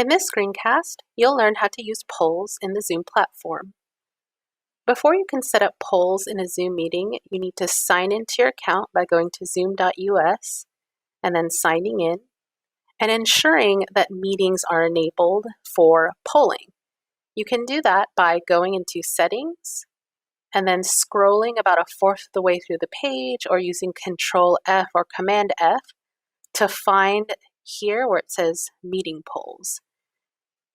In this screencast, you'll learn how to use polls in the Zoom platform. Before you can set up polls in a Zoom meeting, you need to sign into your account by going to zoom.us and then signing in and ensuring that meetings are enabled for polling. You can do that by going into Settings and then scrolling about a fourth of the way through the page or using Control F or Command F to find here where it says Meeting Polls.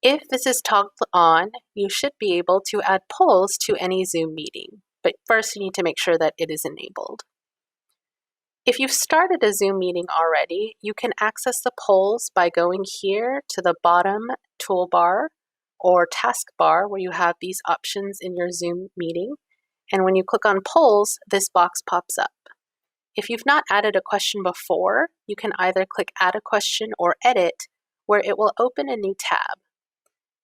If this is toggled on, you should be able to add polls to any Zoom meeting, but first you need to make sure that it is enabled. If you've started a Zoom meeting already, you can access the polls by going here to the bottom toolbar or taskbar where you have these options in your Zoom meeting. And when you click on polls, this box pops up. If you've not added a question before, you can either click Add a Question or Edit, where it will open a new tab.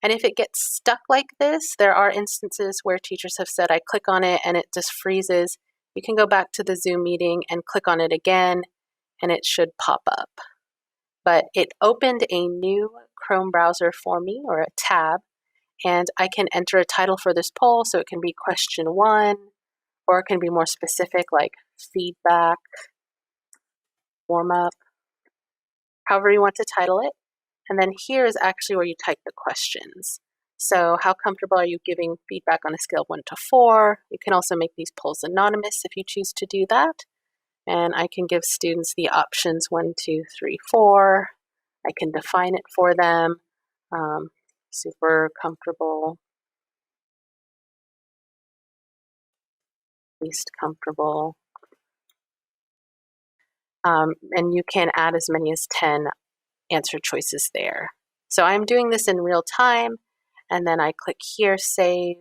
And if it gets stuck like this, there are instances where teachers have said, I click on it and it just freezes. You can go back to the Zoom meeting and click on it again, and it should pop up. But it opened a new Chrome browser for me, or a tab, and I can enter a title for this poll, so it can be question 1, or it can be more specific like feedback, warm up, however you want to title it. And then here is actually where you type the questions. So how comfortable are you giving feedback on a scale of 1 to 4? You can also make these polls anonymous if you choose to do that. And I can give students the options 1, 2, 3, 4. I can define it for them. Super comfortable, least comfortable. And you can add as many as 10 answer choices there. So I'm doing this in real time, and then I click here, save.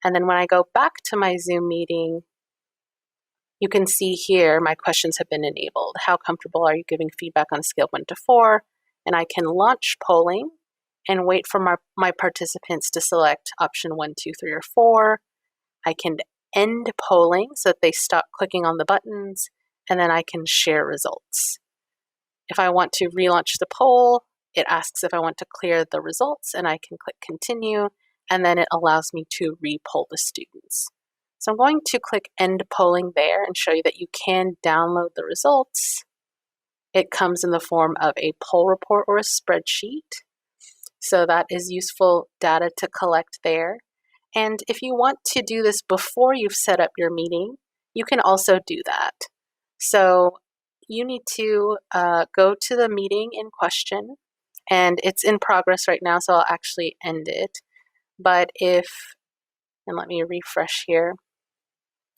And then when I go back to my Zoom meeting, you can see here my questions have been enabled. How comfortable are you giving feedback on a scale of 1 to 4? And I can launch polling and wait for my participants to select option 1, 2, 3, or 4. I can end polling so that they stop clicking on the buttons, and then I can share results. If I want to relaunch the poll, it asks if I want to clear the results, and I can click continue, and then it allows me to re-poll the students. So I'm going to click end polling there and show you that you can download the results. It comes in the form of a poll report or a spreadsheet. So that is useful data to collect there. And if you want to do this before you've set up your meeting, you can also do that. So you need to go to the meeting in question, and it's in progress right now, so I'll actually end it. But and let me refresh here.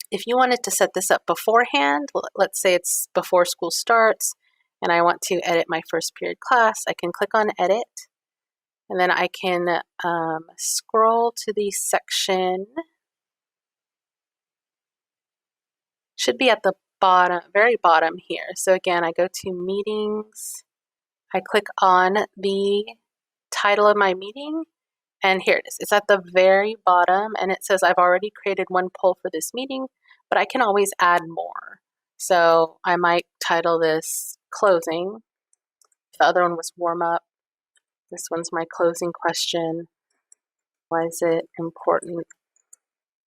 If you wanted to set this up beforehand, let's say it's before school starts, and I want to edit my first period class, I can click on edit, and then I can scroll to the section. Should be at the bottom, very bottom here. So again, I go to meetings, I click on the title of my meeting, and here it is. It's at the very bottom, and it says I've already created one poll for this meeting, but I can always add more. So I might title this closing. The other one was warm up. This one's my closing question. Why is it important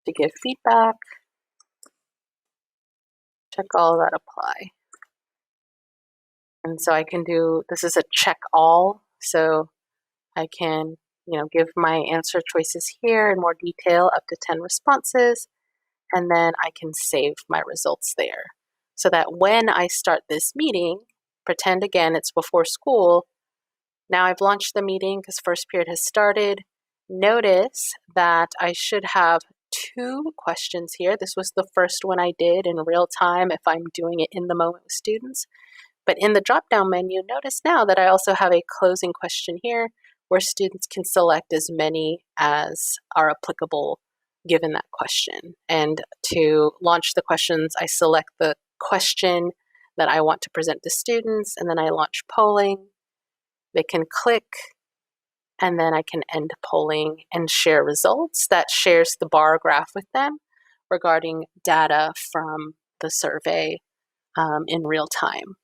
to give feedback? Check all that apply. And so I can do, this is a check all, so I can, give my answer choices here in more detail, up to 10 responses, and then I can save my results there. So that when I start this meeting, pretend again it's before school, now I've launched the meeting because first period has started. Notice that I should have 2 questions here. This was the first one I did in real time if I'm doing it in the moment with students. But in the drop-down menu, notice now that I also have a closing question here where students can select as many as are applicable given that question. And to launch the questions, I select the question that I want to present to students, and then I launch polling. They can click, and then I can end polling and share results. That shares the bar graph with them regarding data from the survey in real time.